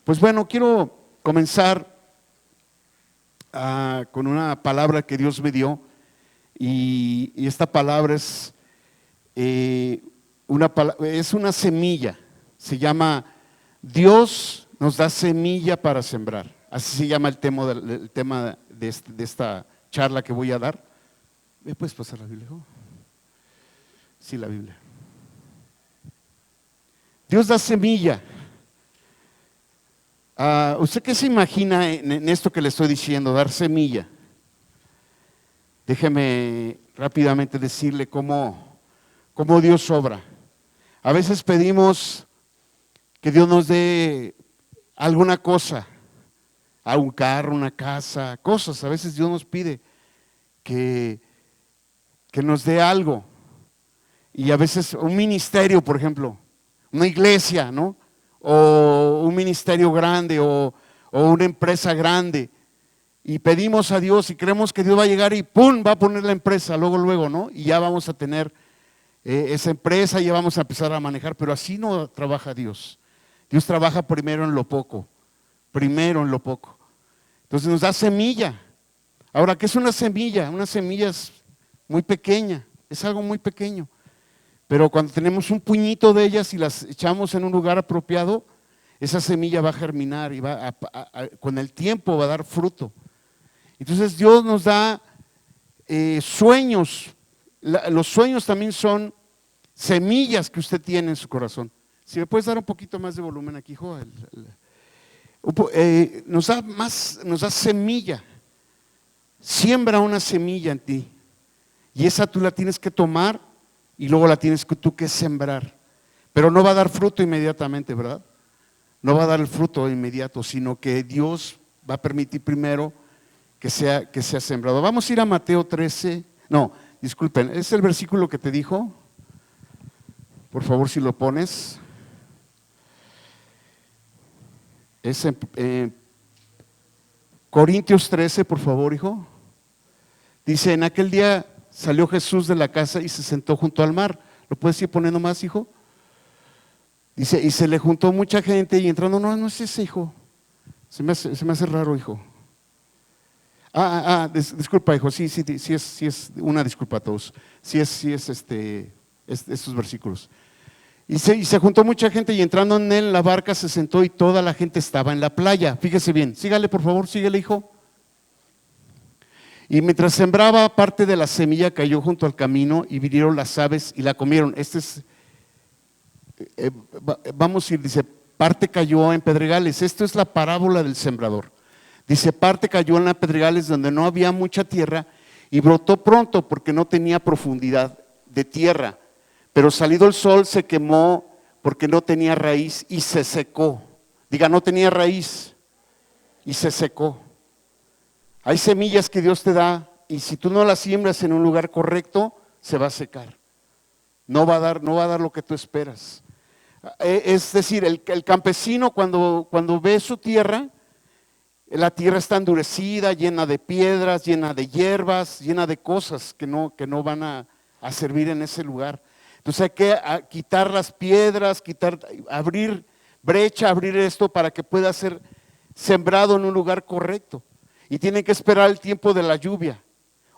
Pues bueno, quiero comenzar con una palabra que Dios me dio y esta palabra es, es una semilla, se llama Dios nos da semilla para sembrar, así se llama el tema de esta charla que voy a dar. ¿Me puedes pasar la Biblia, hijo? Sí, la Biblia. Dios da semilla. ¿Usted qué se imagina en esto que le estoy diciendo, dar semilla? Déjeme rápidamente decirle cómo Dios obra. A veces pedimos que Dios nos dé alguna cosa, a un carro, una casa, cosas. A veces Dios nos pide que nos dé algo. Y a veces un ministerio, por ejemplo, una iglesia, ¿no? O un ministerio grande o una empresa grande, y pedimos a Dios y creemos que Dios va a llegar y ¡pum! Va a poner la empresa luego, ¿no? Y ya vamos a tener esa empresa, ya vamos a empezar a manejar, pero así no trabaja Dios. Dios trabaja primero en lo poco. Entonces nos da semilla. Ahora, ¿qué es una semilla? Una semilla es muy pequeña, es algo muy pequeño. Pero cuando tenemos un puñito de ellas y las echamos en un lugar apropiado, esa semilla va a germinar y con el tiempo va a dar fruto. Entonces Dios nos da sueños. Los sueños también son semillas que usted tiene en su corazón. Si me puedes dar un poquito más de volumen aquí, hijo. Nos da semilla. Siembra una semilla en ti. Y esa tú la tienes que tomar y luego la tienes tú que sembrar. Pero no va a dar fruto inmediatamente, ¿verdad? No va a dar el fruto inmediato, sino que Dios va a permitir primero que sea sembrado. Vamos a ir a Mateo 13. No, disculpen, ¿es el versículo que te dijo? Por favor, si lo pones. Es en Corintios 13, por favor, hijo. Dice, en aquel día salió Jesús de la casa y se sentó junto al mar. ¿Lo puedes ir poniendo más, hijo? Dice, y se le juntó mucha gente y entrando, no es ese, hijo. Se me hace raro, hijo. Disculpa, hijo, sí es una disculpa a todos. Sí es estos versículos. Y se juntó mucha gente y entrando en él, la barca se sentó y toda la gente estaba en la playa. Fíjese bien, sígale por favor, sígale, hijo. Y mientras sembraba, parte de la semilla cayó junto al camino y vinieron las aves y la comieron. Vamos a ir, dice, parte cayó en pedregales. Esto es la parábola del sembrador. Dice, parte cayó en las pedregales donde no había mucha tierra y brotó pronto porque no tenía profundidad de tierra. Pero salido el sol se quemó porque no tenía raíz y se secó. Diga, no tenía raíz y se secó. Hay semillas que Dios te da y si tú no las siembras en un lugar correcto, se va a secar. No va a dar lo que tú esperas. Es decir, el campesino cuando ve su tierra, la tierra está endurecida, llena de piedras, llena de hierbas, llena de cosas que no van a servir en ese lugar. Entonces hay que quitar las piedras, abrir brecha, abrir esto para que pueda ser sembrado en un lugar correcto. Y tienen que esperar el tiempo de la lluvia.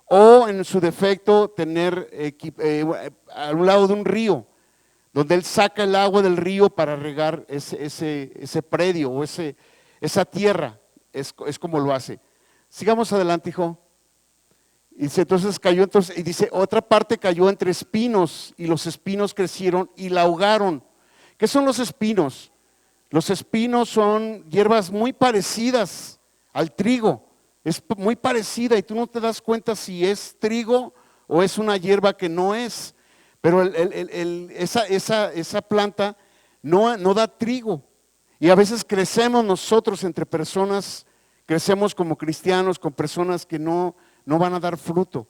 O en su defecto tener a un lado de un río, donde él saca el agua del río para regar ese predio o esa tierra. Es como lo hace. Sigamos adelante, hijo. Y dice, entonces cayó, y dice, otra parte cayó entre espinos y los espinos crecieron y la ahogaron. ¿Qué son los espinos? Los espinos son hierbas muy parecidas al trigo, es muy parecida y tú no te das cuenta si es trigo o es una hierba que no es, pero esa planta no da trigo. Y a veces crecemos nosotros entre personas, crecemos como cristianos con personas que no van a dar fruto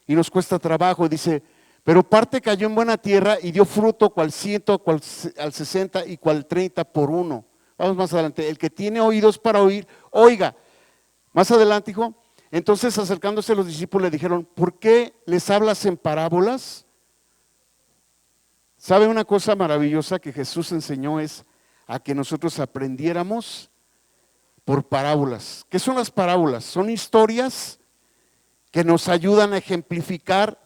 y nos cuesta trabajo. Dice, pero parte cayó en buena tierra y dio fruto cual 100, cual al 60 y cual 30 por uno. Vamos más adelante. El que tiene oídos para oír, oiga. Más adelante, hijo. Entonces acercándose los discípulos le dijeron, ¿por qué les hablas en parábolas? ¿Sabe una cosa maravillosa que Jesús enseñó? Es a que nosotros aprendiéramos por parábolas. ¿Qué son las parábolas? Son historias que nos ayudan a ejemplificar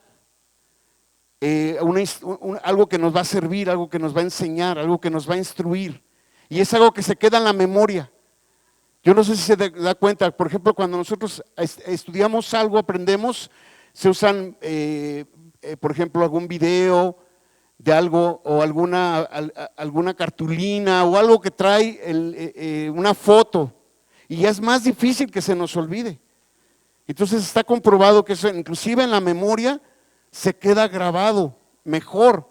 algo que nos va a servir, algo que nos va a enseñar, algo que nos va a instruir. Y es algo que se queda en la memoria. Yo no sé si se da cuenta, por ejemplo, cuando nosotros estudiamos algo, aprendemos, se usan, por ejemplo, algún video de algo o alguna cartulina o algo que trae una foto, y ya es más difícil que se nos olvide. Entonces está comprobado que eso, inclusive en la memoria, se queda grabado mejor.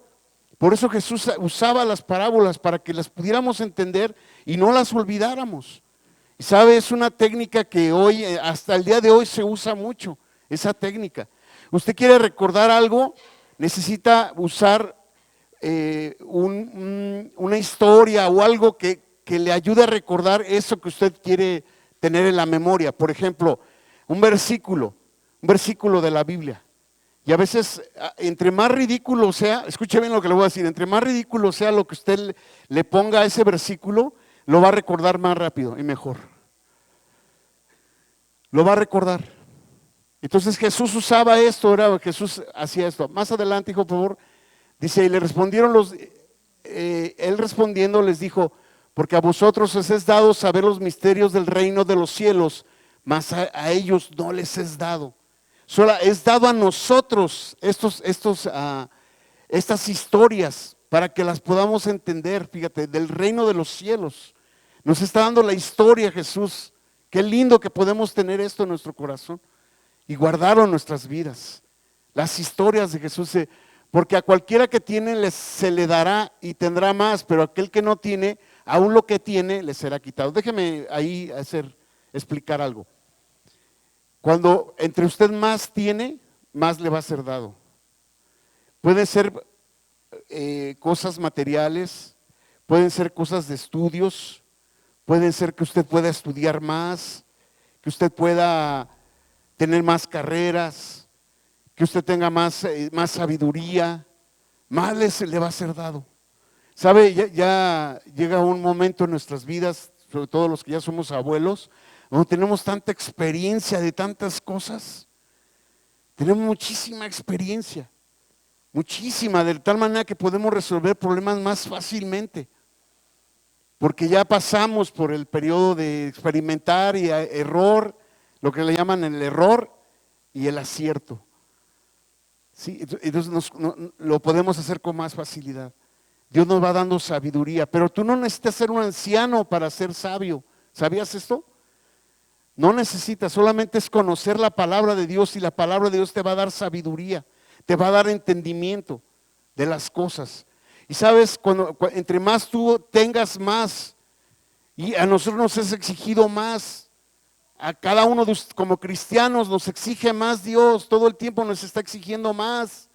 Por eso Jesús usaba las parábolas para que las pudiéramos entender y no las olvidáramos. Y sabe, es una técnica que hoy, hasta el día de hoy, se usa mucho, esa técnica. Usted quiere recordar algo, necesita usar una historia o algo que le ayude a recordar eso que usted quiere tener en la memoria. Por ejemplo, un versículo de la Biblia. Y a veces, entre más ridículo sea, escuche bien lo que le voy a decir, entre más ridículo sea lo que usted le ponga a ese versículo, lo va a recordar más rápido y mejor. Lo va a recordar. Entonces Jesús usaba esto, Jesús hacía esto. Más adelante, hijo, por favor, dice, y le respondieron él respondiendo les dijo, porque a vosotros os es dado saber los misterios del reino de los cielos, mas a ellos no les es dado. Solo es dado a nosotros estas historias para que las podamos entender, fíjate, del reino de los cielos. Nos está dando la historia Jesús. Qué lindo que podemos tener esto en nuestro corazón y guardarlo en nuestras vidas. Las historias de Jesús, porque a cualquiera que tiene se le dará y tendrá más, pero a aquel que no tiene, aún lo que tiene le será quitado. Déjeme ahí explicar algo. Cuando entre usted más tiene, más le va a ser dado. Puede ser cosas materiales, pueden ser cosas de estudios, pueden ser que usted pueda estudiar más, que usted pueda tener más carreras, que usted tenga más sabiduría, más le va a ser dado. ¿Sabe? Ya llega un momento en nuestras vidas, sobre todo los que ya somos abuelos, donde tenemos tanta experiencia de tantas cosas. Tenemos muchísima experiencia, muchísima, de tal manera que podemos resolver problemas más fácilmente. Porque ya pasamos por el periodo de experimentar y error, lo que le llaman el error y el acierto. ¿Sí? Entonces lo podemos hacer con más facilidad. Dios nos va dando sabiduría, pero tú no necesitas ser un anciano para ser sabio. ¿Sabías esto? No necesitas, solamente es conocer la palabra de Dios, y la palabra de Dios te va a dar sabiduría, te va a dar entendimiento de las cosas. Y sabes, entre más tú tengas más, y a nosotros nos es exigido más, a cada uno como cristianos nos exige más Dios, todo el tiempo nos está exigiendo más,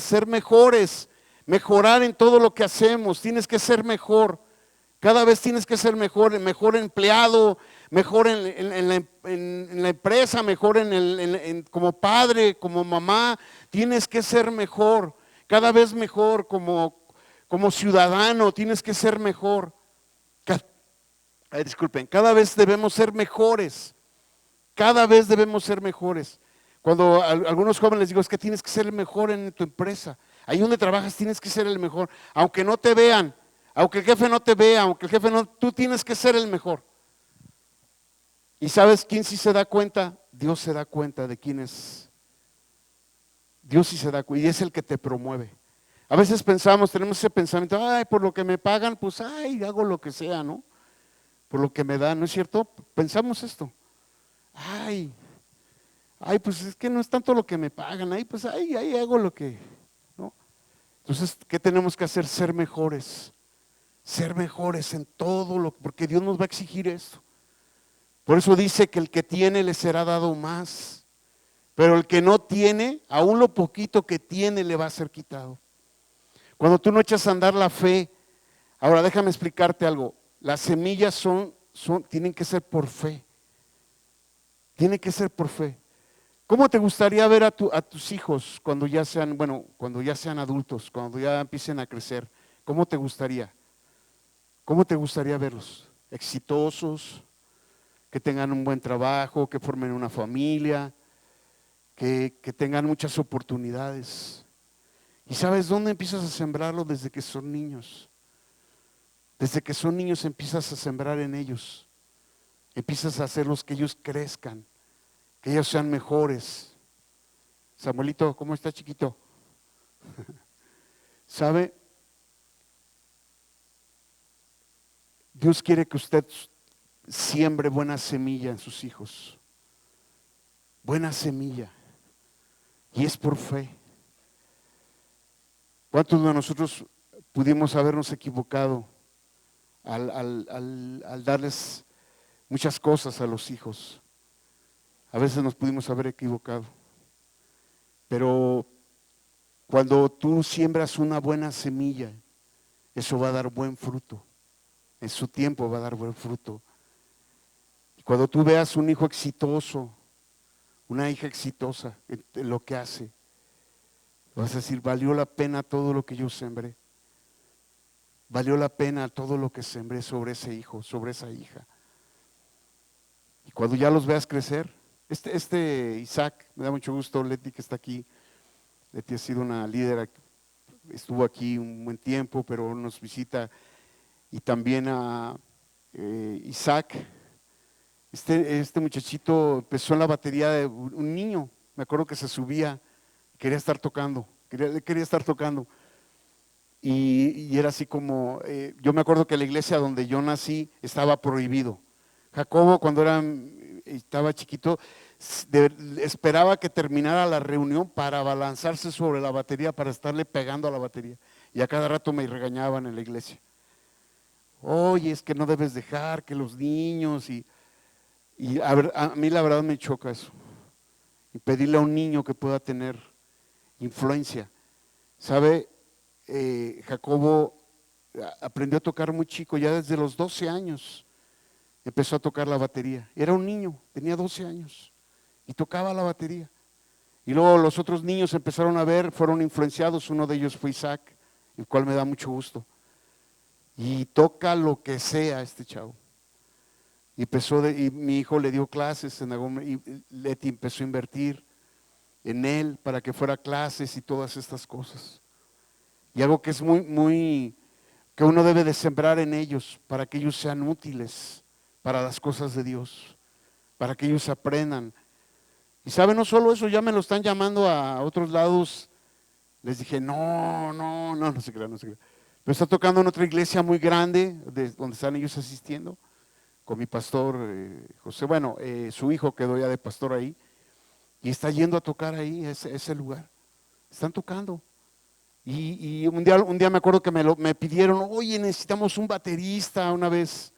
ser mejores, mejorar en todo lo que hacemos. Tienes que ser mejor, cada vez tienes que ser mejor empleado, mejor en la empresa, mejor como padre, como mamá. Tienes que ser mejor, cada vez mejor como ciudadano, tienes que ser mejor. Disculpen, cada vez debemos ser mejores, cada vez debemos ser mejores. Cuando a algunos jóvenes les digo, es que tienes que ser el mejor en tu empresa, ahí donde trabajas tienes que ser el mejor, aunque no te vean, aunque el jefe no te vea, aunque el jefe no, tú tienes que ser el mejor. ¿Y sabes quién sí se da cuenta? Dios se da cuenta de quién es. Dios sí se da cuenta, y es el que te promueve. A veces tenemos ese pensamiento, ay, por lo que me pagan, pues ay, hago lo que sea, ¿no? Por lo que me dan, ¿no es cierto? Pensamos esto. Ay, pues es que no es tanto lo que me pagan, pues ahí hago lo que, ¿no? Entonces, ¿qué tenemos que hacer? Ser mejores en todo porque Dios nos va a exigir esto. Por eso dice que el que tiene le será dado más, pero el que no tiene, aún lo poquito que tiene le va a ser quitado. Cuando tú no echas a andar la fe, ahora déjame explicarte algo, las semillas tienen que ser por fe, tienen que ser por fe. ¿Cómo te gustaría ver a tus hijos cuando ya sean adultos, cuando ya empiecen a crecer? ¿Cómo te gustaría? ¿Cómo te gustaría verlos? ¿Exitosos? que tengan un buen trabajo, que formen una familia, que tengan muchas oportunidades. ¿Y sabes dónde empiezas a sembrarlo? Desde que son niños. Desde que son niños empiezas a sembrar en ellos. Empiezas a hacerlos que ellos crezcan, que ellos sean mejores. Samuelito, ¿cómo está, chiquito? ¿Sabe? Dios quiere que usted siembre buena semilla en sus hijos. Buena semilla. Y es por fe. ¿Cuántos de nosotros pudimos habernos equivocado al darles muchas cosas a los hijos? A veces nos pudimos haber equivocado. Pero cuando tú siembras una buena semilla, eso va a dar buen fruto. En su tiempo va a dar buen fruto. Y cuando tú veas un hijo exitoso, una hija exitosa en lo que hace, vas a decir, valió la pena todo lo que yo sembré. Valió la pena todo lo que sembré sobre ese hijo, sobre esa hija. Y cuando ya los veas crecer, Isaac, me da mucho gusto, Leti que está aquí. Leti ha sido una líder, estuvo aquí un buen tiempo, pero nos visita. Y también a Isaac, este muchachito empezó en la batería de un niño, me acuerdo que se subía, quería estar tocando. Y era así como, yo me acuerdo que la iglesia donde yo nací estaba prohibido. Jacobo cuando estaba chiquito, esperaba que terminara la reunión para abalanzarse sobre la batería, para estarle pegando a la batería. Y a cada rato me regañaban en la iglesia. Oye, es que no debes dejar que los niños y a mí la verdad me choca eso. Y pedirle a un niño que pueda tener influencia. ¿Sabe? Jacobo aprendió a tocar muy chico, ya desde los 12 años empezó a tocar la batería. Era un niño, tenía 12 años y tocaba la batería. Y luego los otros niños empezaron a ver, fueron influenciados, uno de ellos fue Isaac, el cual me da mucho gusto. Y toca lo que sea este chavo. Y mi hijo le dio clases y Leti empezó a invertir en él para que fuera a clases y todas estas cosas. Y algo que es que uno debe de sembrar en ellos para que ellos sean útiles para las cosas de Dios, para que ellos aprendan. Y sabe, no solo eso, ya me lo están llamando a otros lados. Les dije, no se crean. Pero está tocando en otra iglesia muy grande, donde están ellos asistiendo, con mi pastor José, su hijo quedó ya de pastor ahí, y está yendo a tocar ahí, ese lugar. Están tocando. Y un día me acuerdo que me pidieron, oye, necesitamos un baterista una vez.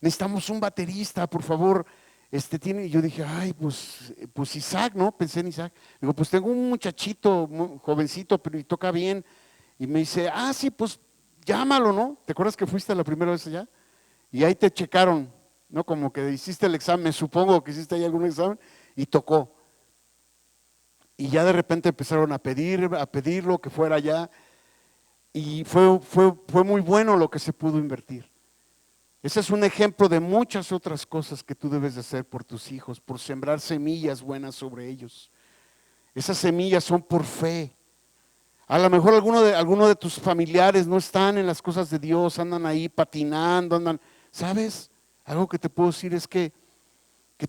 Necesitamos un baterista, por favor. Y yo dije, ay, pues Isaac, ¿no? Pensé en Isaac. Digo, pues tengo un muchachito, jovencito, pero y toca bien. Y me dice, sí, pues llámalo, ¿no? ¿Te acuerdas que fuiste la primera vez allá? Y ahí te checaron, ¿no? Como que hiciste el examen, supongo que hiciste ahí algún examen, y tocó. Y ya de repente empezaron a pedirlo que fuera allá. Y fue muy bueno lo que se pudo invertir. Ese es un ejemplo de muchas otras cosas que tú debes de hacer por tus hijos, por sembrar semillas buenas sobre ellos. Esas semillas son por fe. A lo mejor alguno de tus familiares no están en las cosas de Dios, andan ahí patinando, ¿sabes? Algo que te puedo decir es que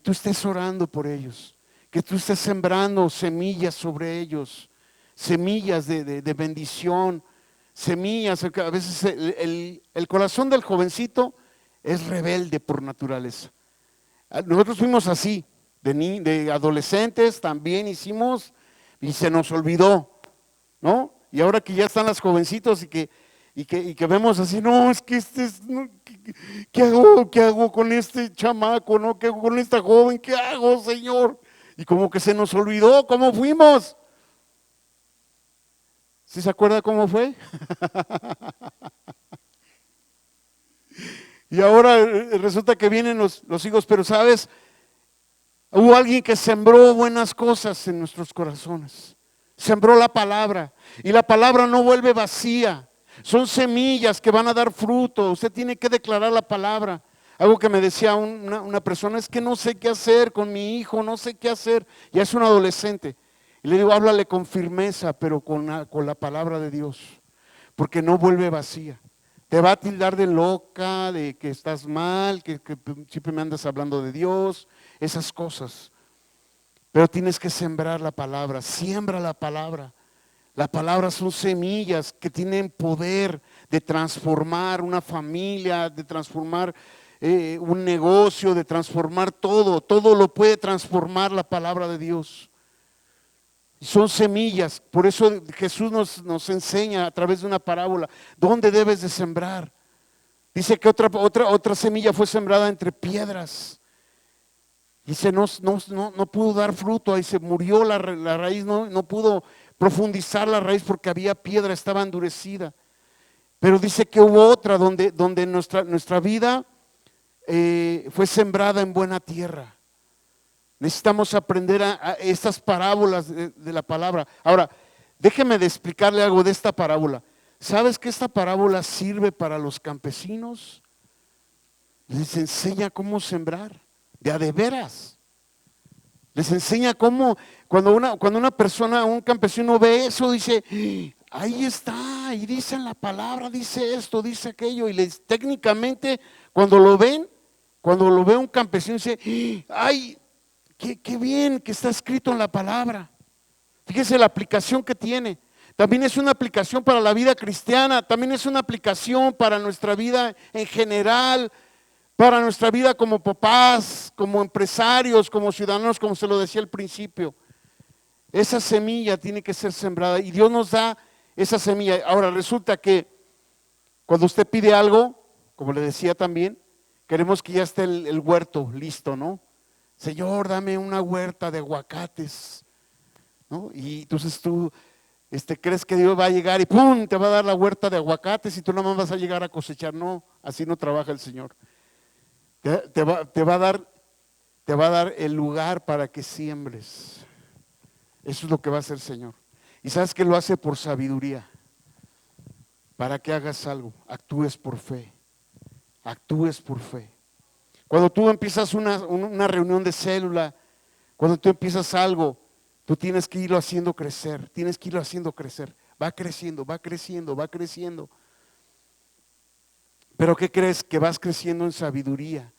tú estés orando por ellos, que tú estés sembrando semillas sobre ellos, semillas de bendición, semillas. A veces el corazón del jovencito es rebelde por naturaleza. Nosotros fuimos así, de adolescentes también hicimos y se nos olvidó, ¿no? Y ahora que ya están las jovencitos y que vemos así, no, es que ¿qué hago con este chamaco, no? ¿Qué hago con esta joven? ¿Qué hago, Señor? Y como que se nos olvidó cómo fuimos. ¿Sí se acuerda cómo fue? Y ahora resulta que vienen los hijos, pero ¿sabes? Hubo alguien que sembró buenas cosas en nuestros corazones. Sembró la palabra. Y la palabra no vuelve vacía. Son semillas que van a dar fruto. Usted tiene que declarar la palabra. Algo que me decía una persona, es que no sé qué hacer con mi hijo, no sé qué hacer. Ya es un adolescente. Y le digo, háblale con firmeza, pero con la palabra de Dios, porque no vuelve vacía. Te va a tildar de loca, de que estás mal, que siempre me andas hablando de Dios, esas cosas. Pero tienes que sembrar la palabra, siembra la palabra. La palabra son semillas que tienen poder de transformar una familia, de transformar un negocio, de transformar todo. Todo lo puede transformar la palabra de Dios. Son semillas, por eso Jesús nos enseña a través de una parábola dónde debes de sembrar. Dice que otra semilla fue sembrada entre piedras. Dice, no pudo dar fruto, ahí se murió la raíz, no pudo profundizar la raíz porque había piedra, estaba endurecida. Pero dice que hubo otra donde nuestra vida fue sembrada en buena tierra. Necesitamos aprender a estas parábolas de la palabra. Ahora, déjeme de explicarle algo de esta parábola. ¿Sabes que esta parábola sirve para los campesinos? Les enseña cómo sembrar, de veras. Les enseña cómo, cuando una persona, un campesino ve eso, dice, ahí está, y dice en la palabra, dice esto, dice aquello, y técnicamente, cuando lo ve un campesino, dice, ay, qué bien que está escrito en la palabra. Fíjese la aplicación que tiene. También es una aplicación para la vida cristiana, también es una aplicación para nuestra vida en general, para nuestra vida como papás, como empresarios, como ciudadanos, como se lo decía al principio. Esa semilla tiene que ser sembrada y Dios nos da esa semilla. Ahora resulta que cuando usted pide algo, como le decía también, queremos que ya esté el huerto listo, ¿no? Señor, dame una huerta de aguacates, ¿no? Y entonces tú crees que Dios va a llegar y ¡pum!, te va a dar la huerta de aguacates y tú nada más vas a llegar a cosechar. No, así no trabaja el Señor. Te va a dar el lugar para que siembres. Eso es lo que va a hacer el Señor. Y sabes que lo hace por sabiduría, para que hagas algo, actúes por fe, actúes por fe. Cuando tú empiezas una reunión de célula, cuando tú empiezas algo, tú tienes que irlo haciendo crecer, tienes que irlo haciendo crecer. Va creciendo, va creciendo, va creciendo. Pero ¿qué crees? Que vas creciendo en sabiduría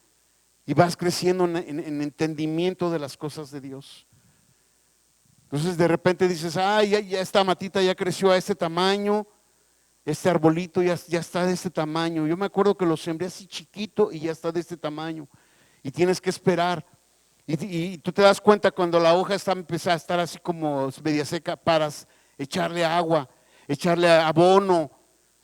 y vas creciendo en entendimiento de las cosas de Dios. Entonces de repente dices, ya esta matita ya creció a este tamaño, este arbolito ya está de este tamaño. Yo me acuerdo que lo sembré así chiquito y ya está de este tamaño. Y tienes que esperar. Y tú te das cuenta cuando la hoja empieza a estar así como media seca, paras, echarle agua, echarle abono,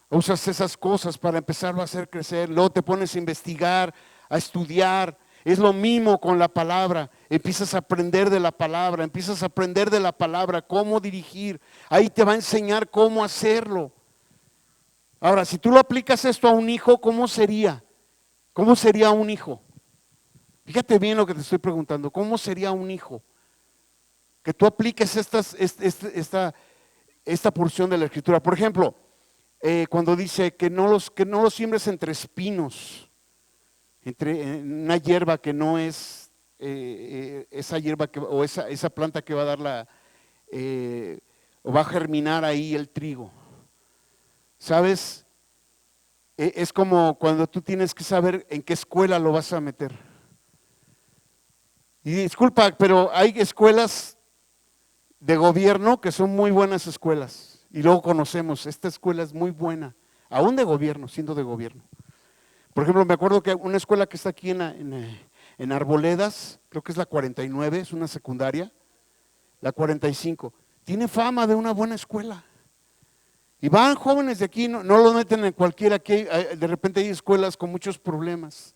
usas esas cosas para empezarlo a hacer crecer. Luego te pones a investigar, a estudiar. Es lo mismo con la palabra. Empiezas a aprender de la palabra, empiezas a aprender de la palabra, cómo dirigir. Ahí te va a enseñar cómo hacerlo. Ahora, si tú lo aplicas esto a un hijo, ¿cómo sería? ¿Cómo sería un hijo? Fíjate bien lo que te estoy preguntando. ¿Cómo sería un hijo? Que tú apliques esta porción de la Escritura. Por ejemplo, cuando dice que no los siembres entre espinos, entre una hierba que no es esa hierba o esa planta que va a dar o va a germinar ahí el trigo. ¿Sabes? Es como cuando tú tienes que saber en qué escuela lo vas a meter. Y disculpa, pero hay escuelas de gobierno que son muy buenas escuelas. Y luego conocemos, esta escuela es muy buena, aún de gobierno, siendo de gobierno. Por ejemplo, me acuerdo que una escuela que está aquí en Arboledas, creo que es la 49, es una secundaria, la 45, tiene fama de una buena escuela. Y van jóvenes de aquí, no los meten en cualquiera, que de repente hay escuelas con muchos problemas.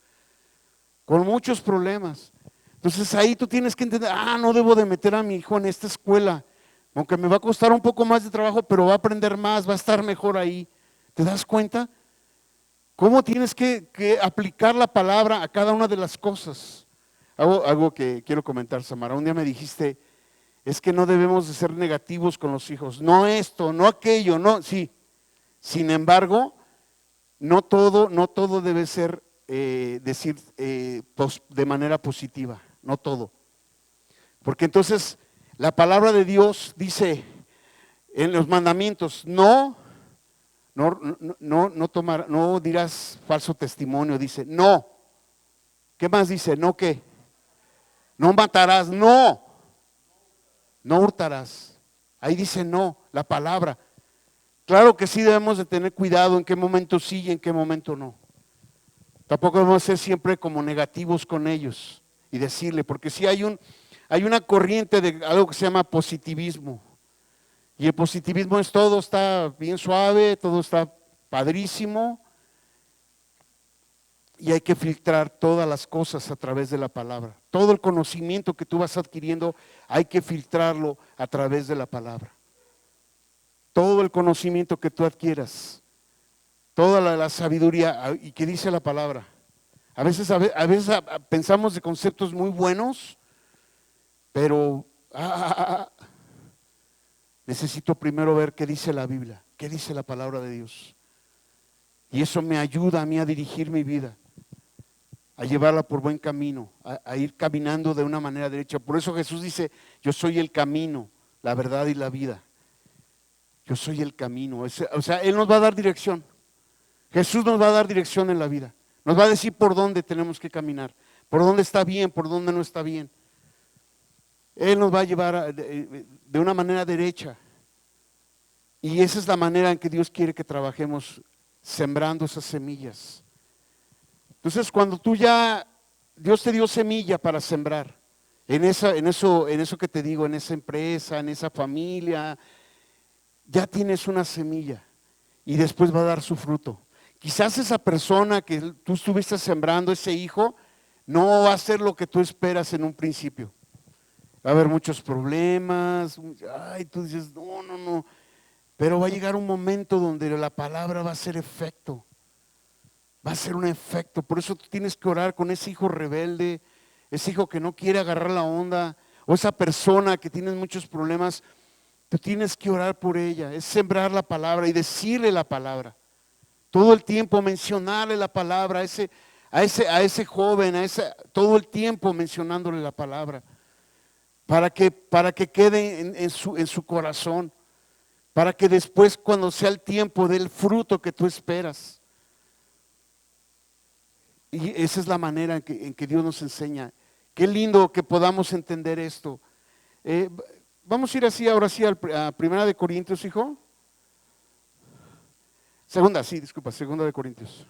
Entonces ahí tú tienes que entender, no debo de meter a mi hijo en esta escuela, aunque me va a costar un poco más de trabajo, pero va a aprender más, va a estar mejor ahí. ¿Te das cuenta? ¿Cómo tienes que aplicar la palabra a cada una de las cosas? Algo que quiero comentar, Samara. Un día me dijiste, es que no debemos de ser negativos con los hijos. No esto, no aquello, no, sí. Sin embargo, no todo debe ser decir de manera positiva, no todo. Porque entonces la palabra de Dios dice en los mandamientos, no dirás falso testimonio, dice, no. ¿Qué más dice? No, ¿qué? No matarás, no hurtarás. Ahí dice no, la palabra. Claro que sí debemos de tener cuidado en qué momento sí y en qué momento no. Tampoco debemos ser siempre como negativos con ellos y decirle, porque sí hay una corriente de algo que se llama positivismo. Y el positivismo es todo está bien suave, todo está padrísimo. Y hay que filtrar todas las cosas a través de la palabra. Todo el conocimiento que tú vas adquiriendo hay que filtrarlo a través de la palabra. Todo el conocimiento que tú adquieras, toda la sabiduría, y que dice la palabra. A veces pensamos de conceptos muy buenos, pero necesito primero ver qué dice la Biblia, qué dice la palabra de Dios. Y eso me ayuda a mí a dirigir mi vida, a llevarla por buen camino, a ir caminando de una manera derecha. Por eso Jesús dice, yo soy el camino, la verdad y la vida. Yo soy el camino. O sea, Él nos va a dar dirección. Jesús nos va a dar dirección en la vida. Nos va a decir por dónde tenemos que caminar, por dónde está bien, por dónde no está bien. Él nos va a llevar de una manera derecha. Y esa es la manera en que Dios quiere que trabajemos, sembrando esas semillas. Entonces, cuando Dios te dio semilla para sembrar, en eso que te digo, en esa empresa, en esa familia, ya tienes una semilla y después va a dar su fruto. Quizás esa persona que tú estuviste sembrando, ese hijo, no va a ser lo que tú esperas en un principio. Va a haber muchos problemas, tú dices, no, pero va a llegar un momento donde la palabra va a hacer efecto. Va a ser un efecto, por eso tú tienes que orar con ese hijo rebelde, ese hijo que no quiere agarrar la onda, o esa persona que tiene muchos problemas. Tú tienes que orar por ella, es sembrar la palabra y decirle la palabra. Todo el tiempo mencionarle la palabra a ese joven, todo el tiempo mencionándole la palabra. Para que quede en su corazón. Para que después, cuando sea el tiempo, dé el fruto que tú esperas. Y esa es la manera en que Dios nos enseña. Qué lindo que podamos entender esto. Vamos a ir así, ahora sí, a Primera de Corintios, hijo. Segunda de Corintios.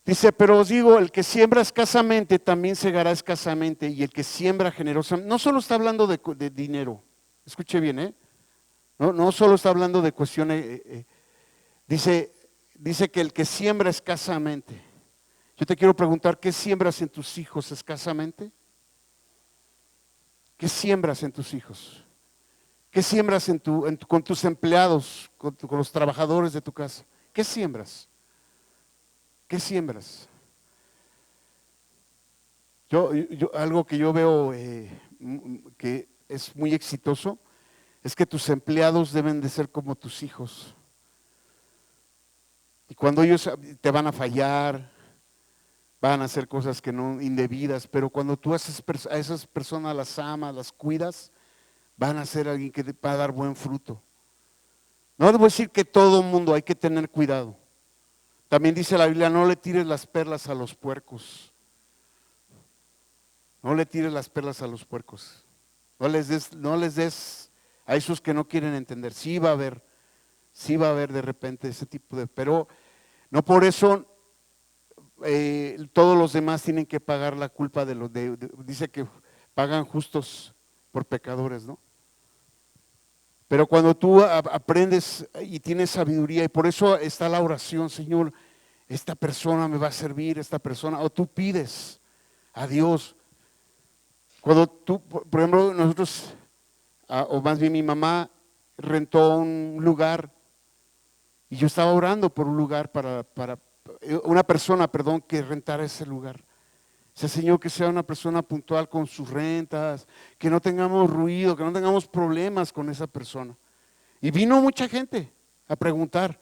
Dice, pero os digo, el que siembra escasamente también segará escasamente, y el que siembra generosamente, no solo está hablando de dinero, escuche bien, no solo está hablando de cuestiones, dice que el que siembra escasamente. Yo te quiero preguntar, ¿qué siembras en tus hijos escasamente? ¿Qué siembras en tus hijos? ¿Qué siembras con tus empleados, con los trabajadores de tu casa? ¿Qué siembras? ¿Qué siembras? Algo que yo veo que es muy exitoso es que tus empleados deben de ser como tus hijos. Y cuando ellos te van a fallar, van a hacer cosas que no indebidas, pero cuando tú a esas personas las amas, las cuidas, van a ser alguien que va a dar buen fruto. No debo decir que todo mundo hay que tener cuidado. También dice la Biblia, no le tires las perlas a los puercos. No le tires las perlas a los puercos. No les des a esos que no quieren entender. Sí va a haber de repente ese tipo pero no por eso todos los demás tienen que pagar la culpa dice que pagan justos por pecadores, ¿no? Pero cuando tú aprendes y tienes sabiduría, y por eso está la oración, Señor, esta persona me va a servir, esta persona, o tú pides a Dios. Cuando tú, por ejemplo, nosotros, o más bien mi mamá rentó un lugar, y yo estaba orando por un lugar para una persona, que rentara ese lugar. Ese Señor, que sea una persona puntual con sus rentas, que no tengamos ruido, que no tengamos problemas con esa persona. Y vino mucha gente a preguntar.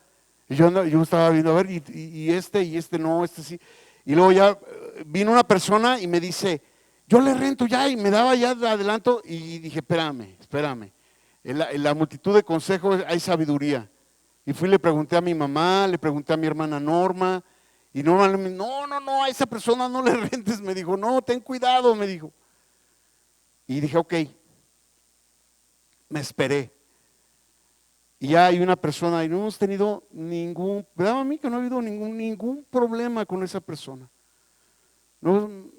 Y yo estaba viendo, a ver, y este no, este sí. Y luego ya vino una persona y me dice, yo le rento ya, y me daba ya de adelanto, y dije, espérame. En la multitud de consejos hay sabiduría. Y fui y le pregunté a mi mamá, le pregunté a mi hermana Norma, y Norma me dijo, no, a esa persona no le rentes, me dijo, no, ten cuidado, me dijo. Y dije, ok, me esperé. Y ya hay una persona, y no hemos tenido me daba a mí que no ha habido ningún problema con esa persona. No,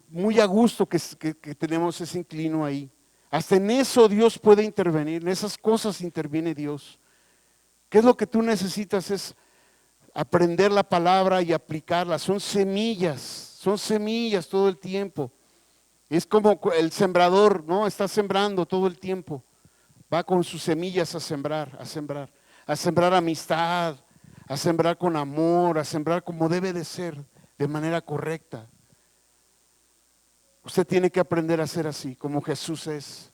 muy a gusto que tenemos ese inclino ahí. Hasta en eso Dios puede intervenir, en esas cosas interviene Dios. ¿Qué es lo que tú necesitas? Es aprender la palabra y aplicarla. Son semillas todo el tiempo. Es como el sembrador, ¿no? Está sembrando todo el tiempo. Va con sus semillas a sembrar, a sembrar amistad, a sembrar con amor, a sembrar como debe de ser, de manera correcta. Usted tiene que aprender a ser así, como Jesús es.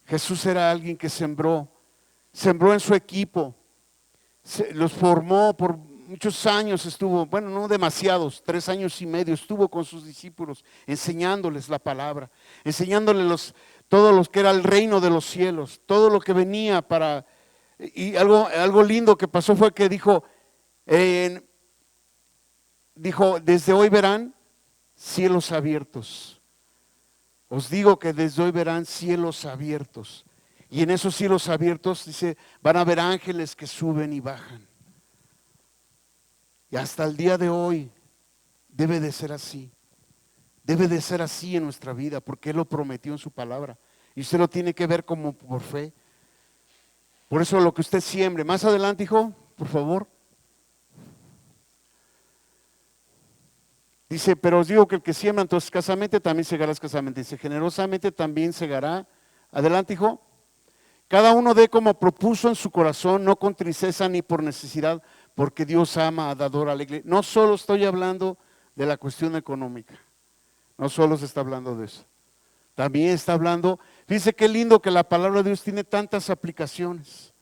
Jesús era alguien que sembró en su equipo, los formó por muchos años, estuvo, bueno, no demasiados, 3 años y medio, estuvo con sus discípulos, enseñándoles la palabra, enseñándoles todo lo que era el reino de los cielos, todo lo que venía y algo lindo que pasó fue que dijo, desde hoy verán cielos abiertos. Os digo que desde hoy verán cielos abiertos. Y en esos cielos abiertos, dice, van a ver ángeles que suben y bajan. Y hasta el día de hoy debe de ser así. Debe de ser así en nuestra vida, porque Él lo prometió en su palabra. Y usted lo tiene que ver como por fe. Por eso lo que usted siembre. Más adelante, hijo, por favor. Dice, pero os digo que el que siembra entonces escasamente también segará escasamente. Dice, generosamente también segará. Adelante, hijo. Cada uno dé como propuso en su corazón, no con tristeza ni por necesidad, porque Dios ama a dador alegre. No solo estoy hablando de la cuestión económica, no solo se está hablando de eso. También está hablando, fíjese qué lindo que la palabra de Dios tiene tantas aplicaciones,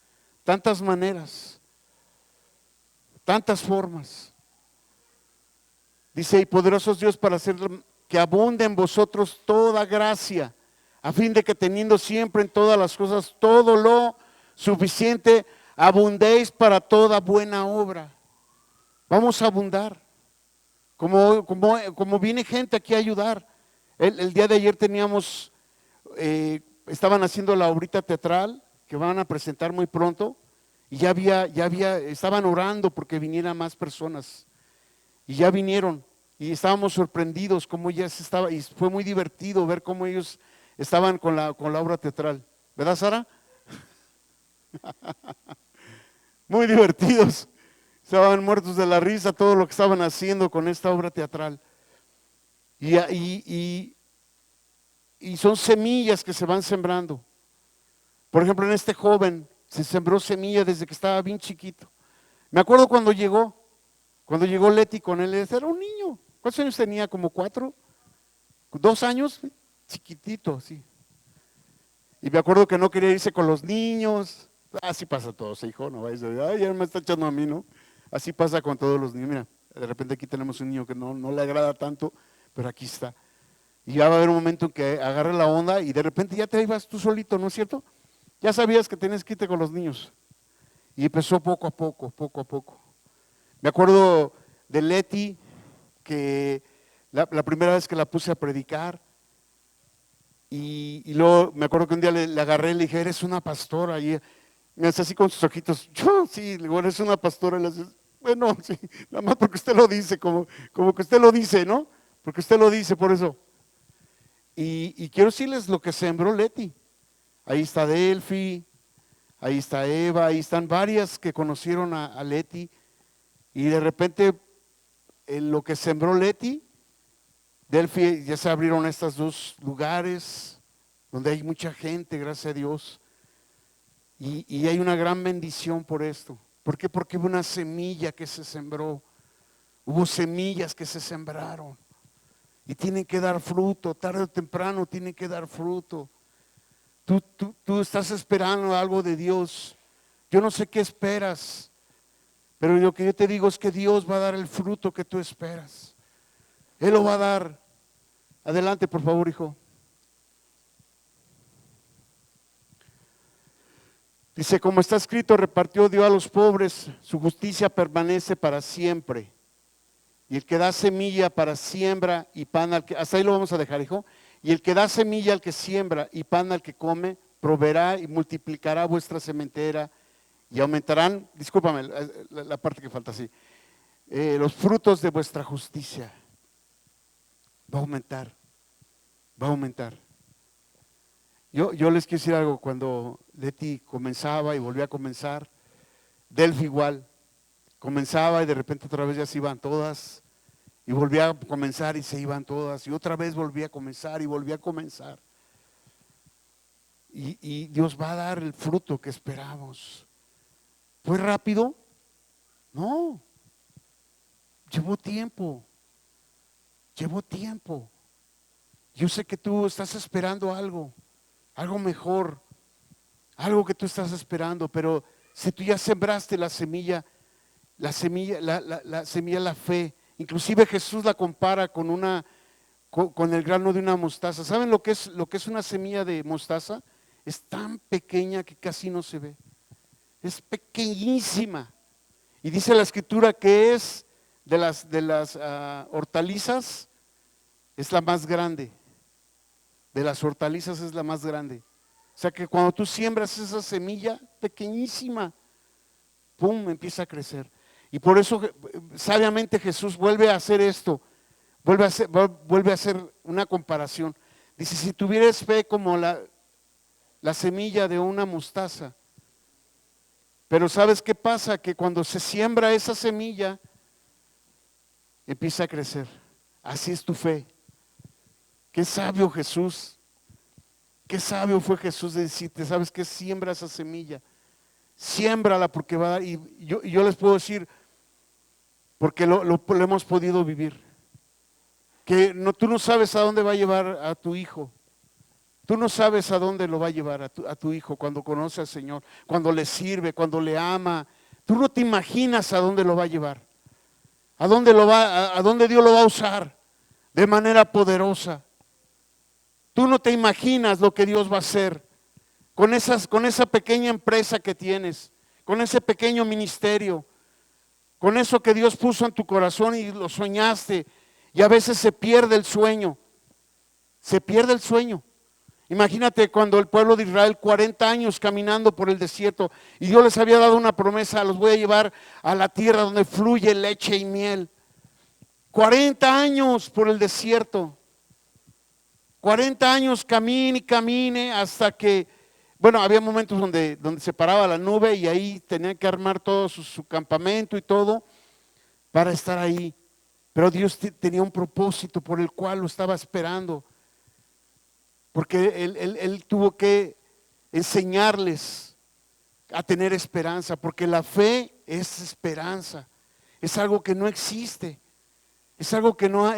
tantas maneras, tantas formas. Dice, y poderoso es Dios para hacer que abunde en vosotros toda gracia, a fin de que teniendo siempre en todas las cosas todo lo suficiente, abundéis para toda buena obra. Vamos a abundar. Como viene gente aquí a ayudar. El día de ayer estaban haciendo la obrita teatral que van a presentar muy pronto, y estaban orando porque vinieran más personas. Y ya vinieron, y estábamos sorprendidos cómo ya y fue muy divertido ver cómo ellos estaban con la obra teatral. ¿Verdad, Sara? Muy divertidos. Estaban muertos de la risa todo lo que estaban haciendo con esta obra teatral. Y son semillas que se van sembrando. Por ejemplo, en este joven se sembró semilla desde que estaba bien chiquito. Me acuerdo cuando llegó Leti con él, era un niño. ¿Cuántos años tenía? ¿Como 4? ¿2 años? Chiquitito, sí. Y me acuerdo que no quería irse con los niños. Así pasa a todos, hijo, no vayas a decir, ay, ya me está echando a mí, ¿no? Así pasa con todos los niños. Mira, de repente aquí tenemos un niño que no le agrada tanto, pero aquí está. Y ya va a haber un momento en que agarre la onda y de repente ya te ibas tú solito, ¿no es cierto? Ya sabías que tenías que irte con los niños. Y empezó poco a poco. Me acuerdo de Leti, que la primera vez que la puse a predicar, y luego me acuerdo que un día le agarré y le dije, eres una pastora. Y me hace así con sus ojitos, yo sí, le digo, eres una pastora. Y le hace, bueno, sí, nada más porque usted lo dice, como que usted lo dice, ¿no? Porque usted lo dice, por eso. Y quiero decirles lo que sembró Leti. Ahí está Delphi, ahí está Eva, ahí están varias que conocieron a Leti. Y de repente, en lo que sembró Leti, Delphi, ya se abrieron estos 2 lugares donde hay mucha gente, gracias a Dios. Y hay una gran bendición por esto. ¿Por qué? Porque hubo una semilla que se sembró. Hubo semillas que se sembraron. Y tienen que dar fruto, tarde o temprano tienen que dar fruto. Tú estás esperando algo de Dios. Yo no sé qué esperas, pero lo que yo te digo es que Dios va a dar el fruto que tú esperas. Él lo va a dar. Adelante, por favor, hijo. Dice, como está escrito, repartió Dios a los pobres, su justicia permanece para siempre. Y el que da semilla para siembra y pan al que, hasta ahí lo vamos a dejar, hijo. Y el que da semilla al que siembra y pan al que come, proveerá y multiplicará vuestra sementera y aumentarán, discúlpame, la parte que falta así, los frutos de vuestra justicia. Va a aumentar, va a aumentar. Yo les quiero decir algo, cuando Leti comenzaba y volvía a comenzar, Delphi igual, comenzaba y de repente otra vez ya se iban todas, y volvía a comenzar y se iban todas, y otra vez volvía a comenzar y volvía a comenzar. Y Dios va a dar el fruto que esperamos. ¿Fue rápido? No, llevó tiempo, llevó tiempo. Yo sé que tú estás esperando algo mejor, algo que tú estás esperando, pero si tú ya sembraste la semilla, la semilla de la fe, inclusive Jesús la compara con el grano de una mostaza. ¿Saben lo que es una semilla de mostaza? Es tan pequeña que casi no se ve. Es pequeñísima. Y dice la escritura que es de las hortalizas, es la más grande. De las hortalizas es la más grande. O sea que cuando tú siembras esa semilla pequeñísima, ¡pum!, empieza a crecer. Y por eso sabiamente Jesús vuelve a hacer esto, vuelve a hacer una comparación. Dice, si tuvieras fe como la semilla de una mostaza, pero ¿sabes qué pasa? Que cuando se siembra esa semilla, empieza a crecer. Así es tu fe. Qué sabio Jesús, qué sabio fue Jesús de decirte, ¿sabes qué? Siembra esa semilla, siémbrala porque va a dar. Y yo les puedo decir, porque lo hemos podido vivir, que tú no sabes a dónde va a llevar a tu hijo. Tú no sabes a dónde lo va a llevar a tu hijo cuando conoce al Señor, cuando le sirve, cuando le ama. Tú no te imaginas a dónde lo va a llevar, a dónde Dios lo va a usar de manera poderosa. Tú no te imaginas lo que Dios va a hacer con esa pequeña empresa que tienes, con ese pequeño ministerio, con eso que Dios puso en tu corazón y lo soñaste, y a veces se pierde el sueño. Se pierde el sueño. Imagínate cuando el pueblo de Israel 40 años caminando por el desierto y Dios les había dado una promesa, los voy a llevar a la tierra donde fluye leche y miel. 40 años por el desierto. 40 años camine y camine hasta que, bueno, había momentos donde se paraba la nube y ahí tenían que armar todo su campamento y todo para estar ahí. Pero Dios tenía un propósito por el cual lo estaba esperando. Porque él tuvo que enseñarles a tener esperanza, porque la fe es esperanza, es algo que no existe, es algo que no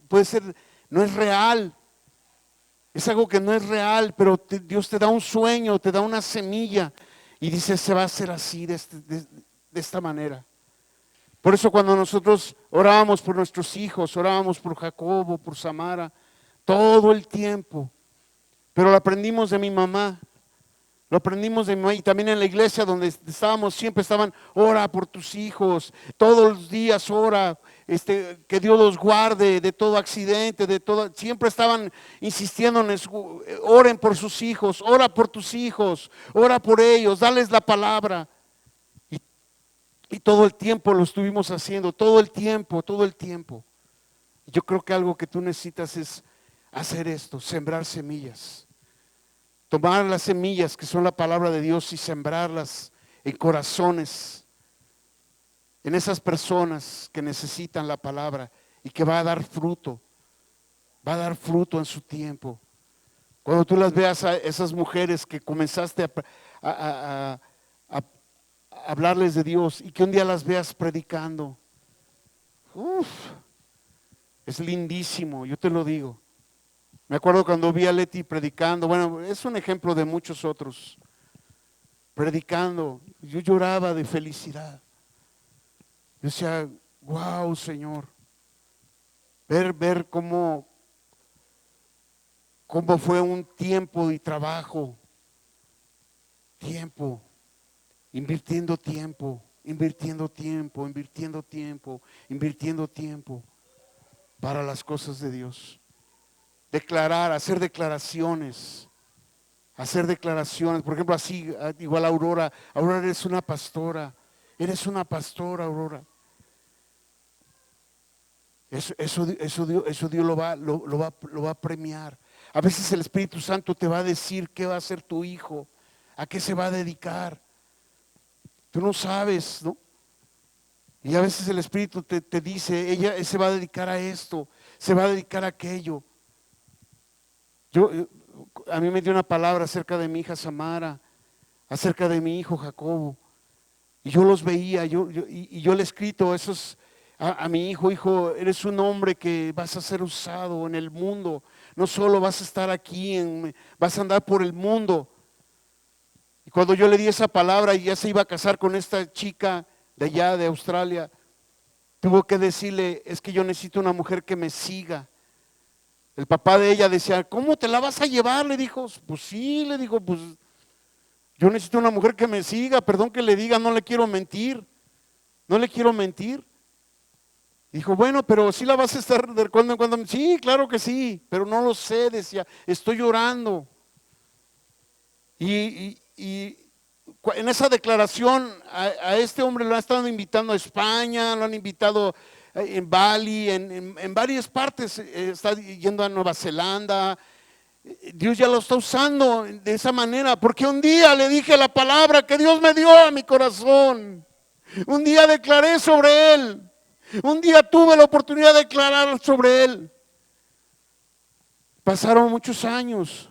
puede ser, no es real, es algo que no es real, pero Dios te da un sueño, te da una semilla y dice, se va a hacer así, de esta manera. Por eso cuando nosotros orábamos por nuestros hijos, orábamos por Jacobo, por Samara, todo el tiempo, pero lo aprendimos de mi mamá, lo aprendimos de mi mamá, y también en la iglesia donde estábamos siempre estaban, ora por tus hijos, todos los días ora, que Dios los guarde de todo accidente, siempre estaban insistiendo en eso, oren por sus hijos, ora por tus hijos, ora por ellos, dales la palabra. Y todo el tiempo lo estuvimos haciendo, todo el tiempo. Yo creo que algo que tú necesitas es hacer esto, sembrar semillas. Tomar las semillas que son la palabra de Dios y sembrarlas en corazones, en esas personas que necesitan la palabra y que va a dar fruto en su tiempo. Cuando tú las veas a esas mujeres que comenzaste a hablarles de Dios y que un día las veas predicando, es lindísimo, yo te lo digo. Me acuerdo cuando vi a Leti predicando, bueno, es un ejemplo de muchos otros. predicando. Yo lloraba de felicidad. Yo decía, wow, Señor. Ver cómo fue un tiempo y trabajo. Tiempo. Invirtiendo tiempo. Invirtiendo tiempo. Invirtiendo tiempo. Invirtiendo tiempo. Para las cosas de Dios. Declarar, hacer declaraciones. Hacer declaraciones. Por ejemplo, así, igual Aurora. Aurora, eres una pastora. Eres una pastora, Aurora. Eso Dios lo va a premiar. A veces el Espíritu Santo te va a decir qué va a hacer tu hijo, a qué se va a dedicar. Tú no sabes, ¿no? Y a veces el Espíritu te dice, ella se va a dedicar a esto, se va a dedicar a aquello. A mí me dio una palabra acerca de mi hija Samara, acerca de mi hijo Jacobo. Y yo los veía, y yo le he escrito esos a mi hijo, eres un hombre que vas a ser usado en el mundo. No solo vas a estar aquí, vas a andar por el mundo. Y cuando yo le di esa palabra y ya se iba a casar con esta chica de allá, de Australia, tuvo que decirle, es que yo necesito una mujer que me siga. El papá de ella decía, ¿cómo te la vas a llevar? Le dijo, pues sí, le dijo, pues yo necesito una mujer que me siga, perdón que le diga, no le quiero mentir, no le quiero mentir. Dijo, bueno, pero sí la vas a estar de cuando en cuando. Sí, claro que sí, pero no lo sé, decía, estoy llorando. Y en esa declaración a este hombre lo han estado invitando a España, lo han invitado en Bali, en varias partes, está yendo a Nueva Zelanda. Dios ya lo está usando de esa manera, porque un día le dije la palabra que Dios me dio a mi corazón. Un día declaré sobre él. Un día tuve la oportunidad de declarar sobre él. Pasaron muchos años,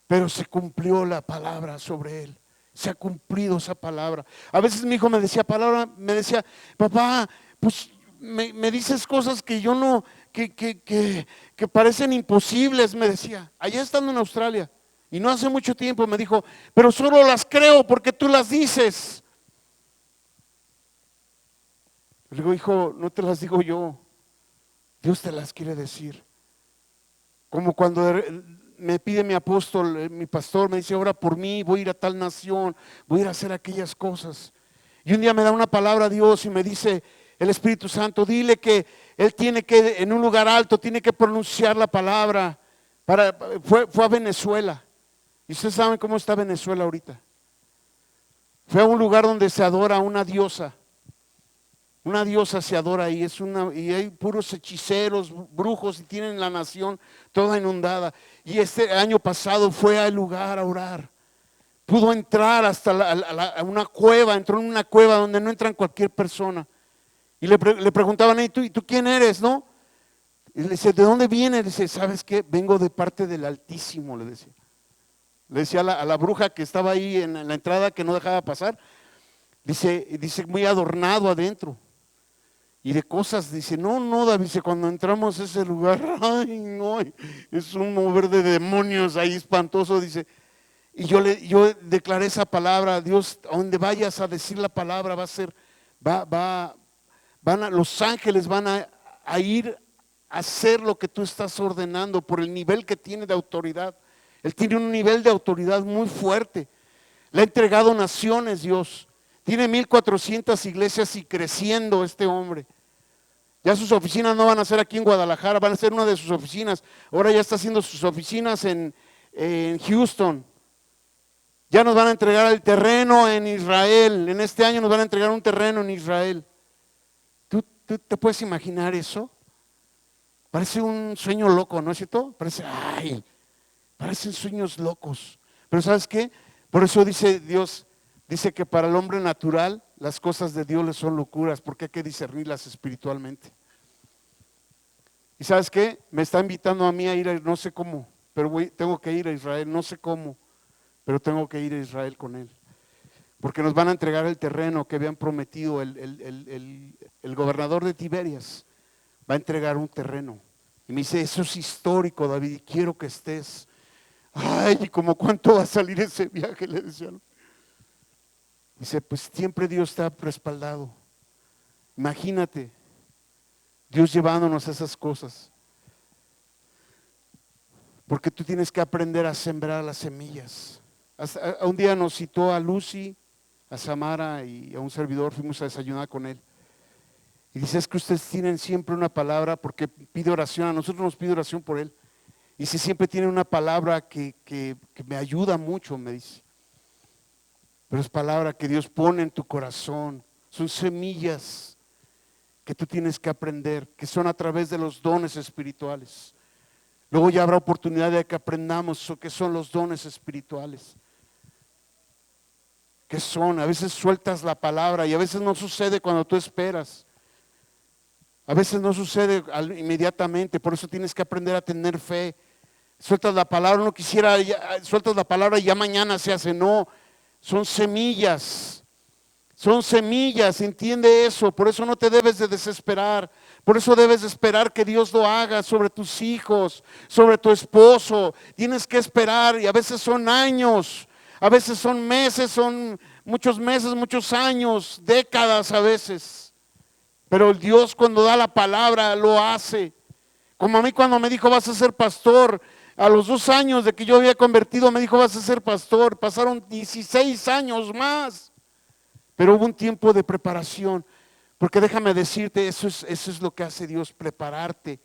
pero se cumplió la palabra sobre él. Se ha cumplido esa palabra. A veces mi hijo me decía papá, pues me dices cosas que yo no, que parecen imposibles, me decía. Allá estando en Australia, y no hace mucho tiempo me dijo, pero solo las creo porque tú las dices. Le digo, hijo, no te las digo yo, Dios te las quiere decir. Como cuando me pide mi apóstol, mi pastor, me dice, ora por mí, voy a ir a tal nación, voy a ir a hacer aquellas cosas. Y un día me da una palabra a Dios y me dice el Espíritu Santo, dile que él tiene que, en un lugar alto, tiene que pronunciar la palabra. Fue a Venezuela. Y ustedes saben cómo está Venezuela ahorita. Fue a un lugar donde se adora a una diosa. Una diosa se adora ahí, y hay puros hechiceros, brujos, y tienen la nación toda inundada. Y este año pasado fue al lugar a orar. Pudo entrar hasta a una cueva, entró en una cueva donde no entran cualquier persona. Y le preguntaban, ¿y tú quién eres, no? Y le dice, ¿de dónde vienes? Le dice, ¿sabes qué? Vengo de parte del Altísimo, le decía. Le decía a la bruja que estaba ahí en la entrada, que no dejaba pasar. Dice muy adornado adentro. Y de cosas, dice, no, David, dice, cuando entramos a ese lugar, ay, no, es un mover de demonios ahí espantoso, dice. Y yo declaré esa palabra, Dios, a donde vayas a decir la palabra, los ángeles van a ir a hacer lo que tú estás ordenando por el nivel que tiene de autoridad. Él tiene un nivel de autoridad muy fuerte. Le ha entregado naciones, Dios. Tiene 1400 iglesias y creciendo este hombre. Ya sus oficinas no van a ser aquí en Guadalajara, van a ser una de sus oficinas. Ahora ya está haciendo sus oficinas en Houston. Ya nos van a entregar el terreno en Israel. En este año nos van a entregar un terreno en Israel. ¿Tú te puedes imaginar eso? Parece un sueño loco, ¿no es cierto? Parecen sueños locos. Pero ¿sabes qué? Por eso dice Dios, dice que para el hombre natural las cosas de Dios le son locuras, porque hay que discernirlas espiritualmente. ¿Y sabes qué? Me está invitando a mí a ir, no sé cómo, pero tengo que ir a Israel, no sé cómo, pero tengo que ir a Israel con él. Porque nos van a entregar el terreno que habían prometido el gobernador de Tiberias. Va a entregar un terreno. Y me dice, eso es histórico, David, y quiero que estés. Ay, ¿y como cuánto va a salir ese viaje? Le decía. Dice, pues siempre Dios está respaldado. Imagínate, Dios llevándonos a esas cosas. Porque tú tienes que aprender a sembrar las semillas. Un día nos citó a Lucy, a Samara y a un servidor, fuimos a desayunar con él. Y dice, es que ustedes tienen siempre una palabra, porque pide oración, a nosotros nos pide oración por él. Y si siempre tienen una palabra que me ayuda mucho, me dice. Pero es palabra que Dios pone en tu corazón, son semillas que tú tienes que aprender, que son a través de los dones espirituales. Luego ya habrá oportunidad de que aprendamos qué son los dones espirituales. ¿Qué son? A veces sueltas la palabra y a veces no sucede cuando tú esperas. A veces no sucede inmediatamente, por eso tienes que aprender a tener fe. Sueltas la palabra, no quisiera, sueltas la palabra y ya mañana se hace. No, son semillas. Son semillas, entiende eso, por eso no te debes de desesperar, por eso debes de esperar que Dios lo haga sobre tus hijos, sobre tu esposo, tienes que esperar y a veces son años, a veces son meses, son muchos meses, muchos años, décadas a veces, pero Dios cuando da la palabra lo hace, como a mí cuando me dijo vas a ser pastor, a los 2 años de que yo había convertido me dijo vas a ser pastor, pasaron 16 años más. Pero hubo un tiempo de preparación, porque déjame decirte, eso es lo que hace Dios, prepararte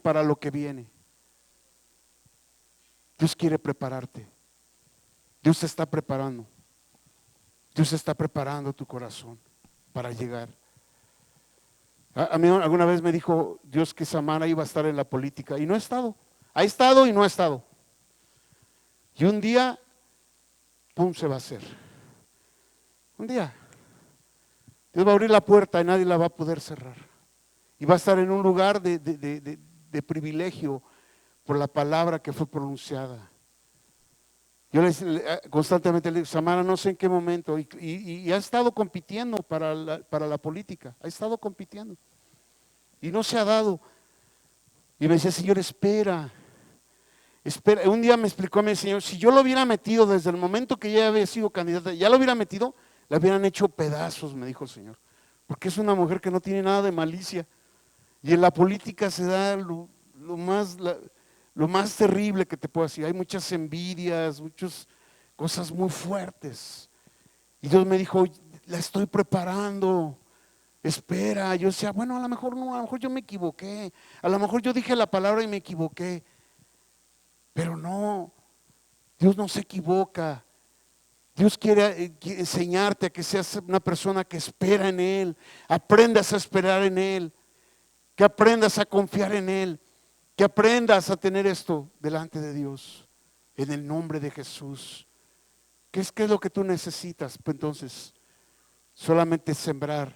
para lo que viene. Dios quiere prepararte, Dios te está preparando, Dios está preparando tu corazón para llegar. A mí alguna vez me dijo Dios que Samara iba a estar en la política y no ha estado y no ha estado. Y un día pum, se va a hacer. Un día, Dios va a abrir la puerta y nadie la va a poder cerrar. Y va a estar en un lugar de privilegio por la palabra que fue pronunciada. Yo constantemente le digo, Samara, no sé en qué momento, y ha estado compitiendo para la política, ha estado compitiendo. Y no se ha dado. Y me decía, Señor, espera. Un día me explicó mi Señor, si yo lo hubiera metido desde el momento que ya había sido candidata, ya lo hubiera metido, la hubieran hecho pedazos, me dijo el Señor, porque es una mujer que no tiene nada de malicia, y en la política se da lo más terrible que te puedo decir, hay muchas envidias, muchas cosas muy fuertes, y Dios me dijo, la estoy preparando, espera. Yo decía, bueno, a lo mejor no, a lo mejor yo me equivoqué, a lo mejor yo dije la palabra y me equivoqué. Pero no, Dios no se equivoca. Dios quiere enseñarte a que seas una persona que espera en Él, aprendas a esperar en Él, que aprendas a confiar en Él, que aprendas a tener esto delante de Dios, en el nombre de Jesús. ¿Qué es lo que tú necesitas? Pues entonces, solamente sembrar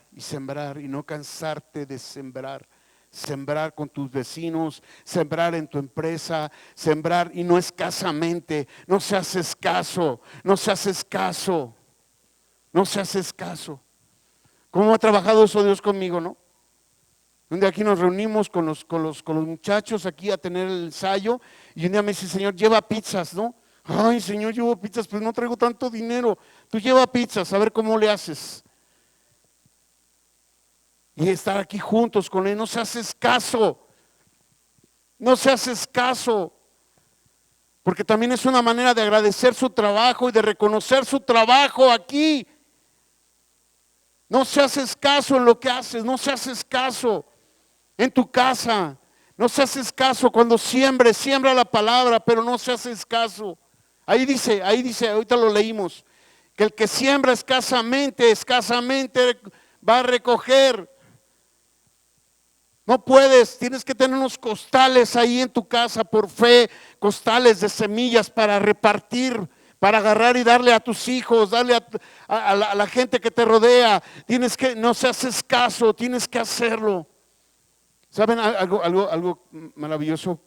y no cansarte de sembrar. Sembrar con tus vecinos, sembrar en tu empresa, sembrar y no escasamente, no seas escaso, no seas escaso, no seas escaso. ¿Cómo ha trabajado eso Dios conmigo, no? Un día aquí nos reunimos con los muchachos aquí a tener el ensayo y un día me dice, Señor, lleva pizzas, ¿no? Ay, Señor, llevo pizzas, pues no traigo tanto dinero. Tú lleva pizzas, a ver cómo le haces. Y estar aquí juntos con Él, no seas escaso, no seas escaso, porque también es una manera de agradecer su trabajo y de reconocer su trabajo aquí. No seas escaso en lo que haces, no seas escaso en tu casa, no seas escaso cuando siembra la palabra, pero no seas escaso. Ahí dice, ahorita lo leímos, que el que siembra escasamente va a recoger. No puedes, tienes que tener unos costales ahí en tu casa por fe, costales de semillas para repartir, para agarrar y darle a tus hijos, darle a la gente que te rodea. No seas escaso, tienes que hacerlo. ¿Saben algo maravilloso?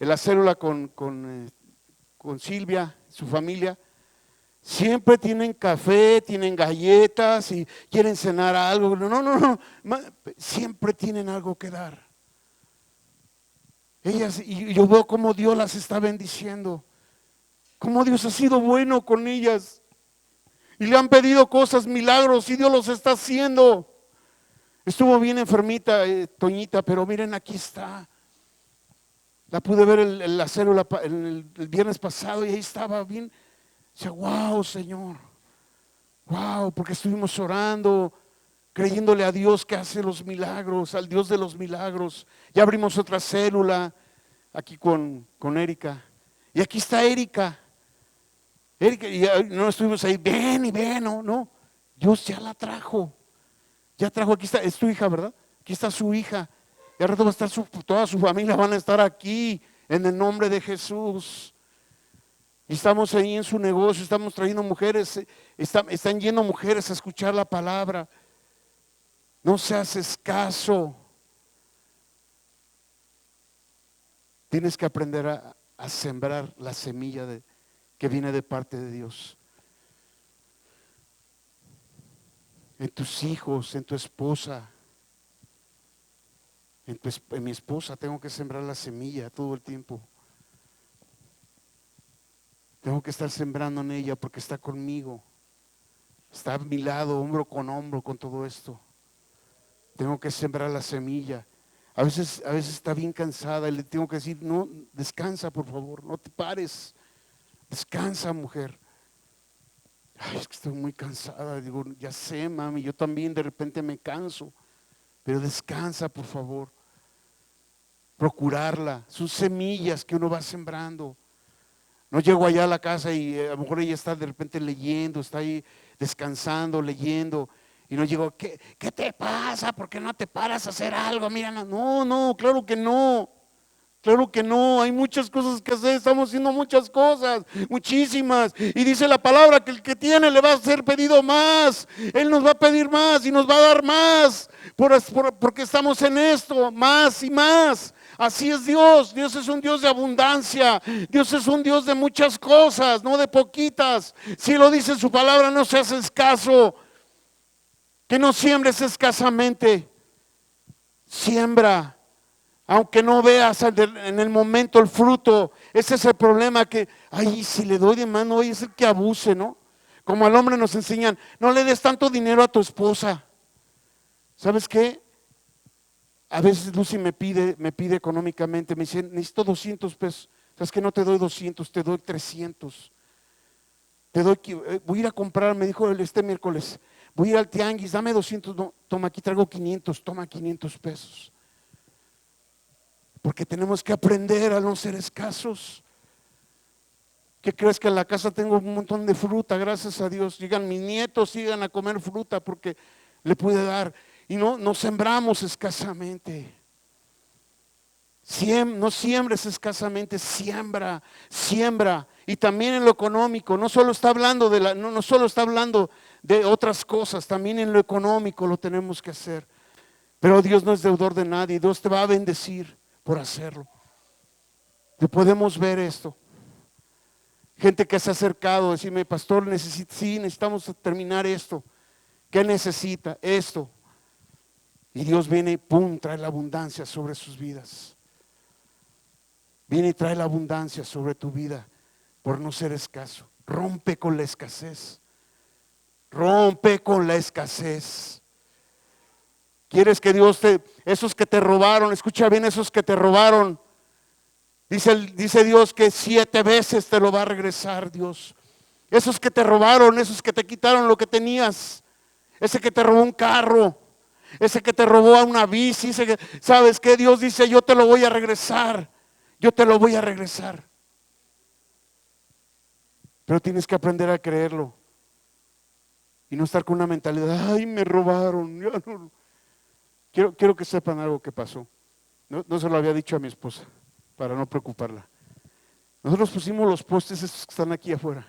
En la célula con Silvia, su familia, siempre tienen café, tienen galletas y quieren cenar algo. No, siempre tienen algo que dar. Ellas, y yo veo cómo Dios las está bendiciendo, cómo Dios ha sido bueno con ellas. Y le han pedido cosas, milagros, y Dios los está haciendo. Estuvo bien enfermita, Toñita, pero miren, aquí está. La pude ver en la célula el viernes pasado y ahí estaba bien. Dice, wow, Señor, wow, porque estuvimos orando, creyéndole a Dios que hace los milagros, al Dios de los milagros. Ya abrimos otra célula aquí con Erika. Y aquí está Erika. Erika, y no estuvimos ahí, ven y ven, no. Dios ya la trajo. Ya trajo, aquí está, es tu hija, ¿verdad? Aquí está su hija. Y al rato va a estar toda su familia, van a estar aquí en el nombre de Jesús. Y estamos ahí en su negocio, estamos trayendo mujeres, están yendo mujeres a escuchar la palabra. No seas escaso. Tienes que aprender a sembrar la semilla que viene de parte de Dios. En tus hijos, en tu esposa. En mi esposa tengo que sembrar la semilla todo el tiempo. Tengo que estar sembrando en ella porque está conmigo. Está a mi lado, hombro con todo esto. Tengo que sembrar la semilla. A veces está bien cansada y le tengo que decir, no, descansa por favor, no te pares. Descansa, mujer. Ay, es que estoy muy cansada. Digo, ya sé, mami, yo también de repente me canso. Pero descansa, por favor. Procurarla. Son semillas que uno va sembrando. No llego allá a la casa y a lo mejor ella está de repente leyendo, está ahí descansando, leyendo. Y no llego, ¿qué te pasa? ¿Por qué no te paras a hacer algo? Mira, no, claro que no. Claro que no, hay muchas cosas que hacer, estamos haciendo muchas cosas, muchísimas. Y dice la palabra que el que tiene le va a ser pedido más. Él nos va a pedir más y nos va a dar más, porque estamos en esto, más y más. Así es Dios, Dios es un Dios de abundancia, Dios es un Dios de muchas cosas, no de poquitas. Si lo dice en su palabra, no seas escaso, que no siembres escasamente, siembra. Aunque no veas en el momento el fruto, ese es el problema que, ay, si le doy de mano, es el que abuse, ¿no? Como al hombre nos enseñan, no le des tanto dinero a tu esposa. ¿Sabes qué? A veces Lucy me pide económicamente, me dice, necesito 200 pesos. ¿Sabes qué? No te doy 200, te doy 300. Voy a ir a comprar, me dijo este miércoles, voy a ir al tianguis, dame 200, no, toma, aquí traigo 500, toma 500 pesos. Porque tenemos que aprender a no ser escasos. ¿Qué crees? Que en la casa tengo un montón de fruta, gracias a Dios. Llegan mis nietos, sigan a comer fruta porque le pude dar. Y no sembramos escasamente. No siembres escasamente, siembra. Y también en lo económico, no solo está hablando no solo está hablando de otras cosas, también en lo económico lo tenemos que hacer. Pero Dios no es deudor de nadie, Dios te va a bendecir por hacerlo. Y podemos ver esto. Gente que se ha acercado, decirme, pastor, necesitamos terminar esto. ¿Qué necesita? Esto. Y Dios viene y pum, trae la abundancia sobre sus vidas. Viene y trae la abundancia sobre tu vida por no ser escaso. Rompe con la escasez. Rompe con la escasez. ¿Quieres que Dios esos que te robaron, escucha bien, esos que te robaron, dice Dios que 7 veces te lo va a regresar Dios. Esos que te robaron, esos que te quitaron lo que tenías, ese que te robó un carro, ese que te robó una bici, ¿sabes qué? Dios dice, yo te lo voy a regresar, yo te lo voy a regresar. Pero tienes que aprender a creerlo y no estar con una mentalidad, ay, me robaron, ya no. Quiero que sepan algo que pasó. No se lo había dicho a mi esposa para no preocuparla. Nosotros pusimos los postes estos que están aquí afuera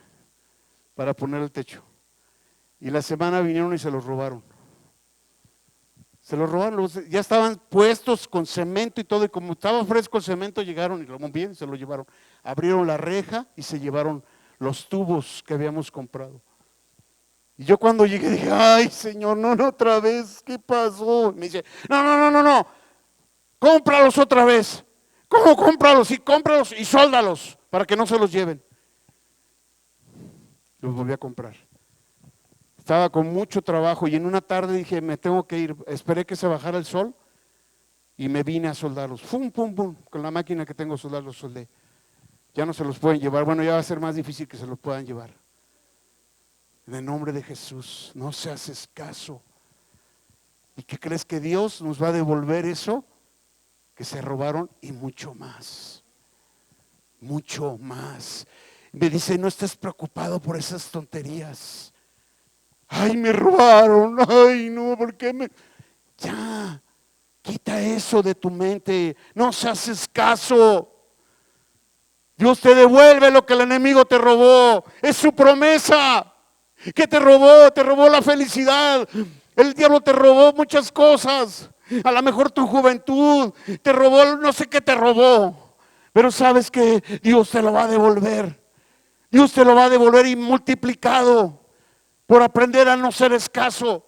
para poner el techo. Y la semana vinieron y se los robaron. Ya estaban puestos con cemento y todo. Y como estaba fresco el cemento, llegaron y lo movieron y se lo llevaron. Abrieron la reja y se llevaron los tubos que habíamos comprado. Y yo cuando llegué dije, ay Señor, no, otra vez, ¿qué pasó? Y me dice, no, cómpralos otra vez. ¿Cómo? Cómpralos y sóldalos para que no se los lleven. Los volví a comprar. Estaba con mucho trabajo y en una tarde dije, me tengo que ir. Esperé que se bajara el sol y me vine a soldarlos. Fum, pum, pum, con la máquina que tengo soldar los soldé. Ya no se los pueden llevar. Bueno, ya va a ser más difícil que se los puedan llevar. En el nombre de Jesús, no seas escaso. ¿Y qué crees que Dios nos va a devolver eso que se robaron y mucho más? Mucho más. Me dice, no estés preocupado por esas tonterías. Ay, me robaron. Ay, no, ¿por qué me...? Ya, quita eso de tu mente. No seas escaso. Dios te devuelve lo que el enemigo te robó. Es su promesa. ¿Qué te robó? Te robó la felicidad. El diablo te robó muchas cosas. A lo mejor tu juventud te robó, no sé qué te robó. Pero sabes que Dios te lo va a devolver. Dios te lo va a devolver y multiplicado por aprender a no ser escaso.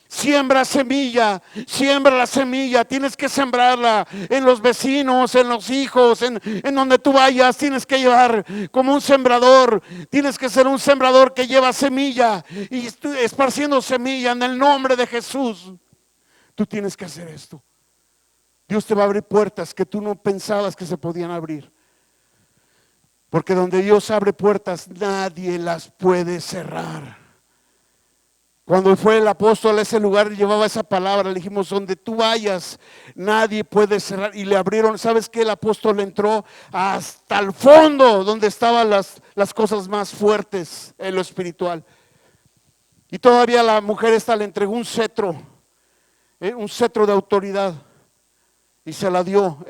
Siembra semilla, siembra la semilla, tienes que sembrarla en los vecinos, en los hijos, en donde tú vayas, tienes que llevar como un sembrador, tienes que ser un sembrador que lleva semilla y esparciendo semilla en el nombre de Jesús. Tú tienes que hacer esto. Dios te va a abrir puertas que tú no pensabas que se podían abrir. Porque donde Dios abre puertas, nadie las puede cerrar. Cuando fue el apóstol a ese lugar, llevaba esa palabra, le dijimos, donde tú vayas, nadie puede cerrar. Y le abrieron, ¿sabes qué? El apóstol entró hasta el fondo, donde estaban las cosas más fuertes en lo espiritual. Y todavía la mujer esta le entregó un cetro de autoridad. Y se la dio,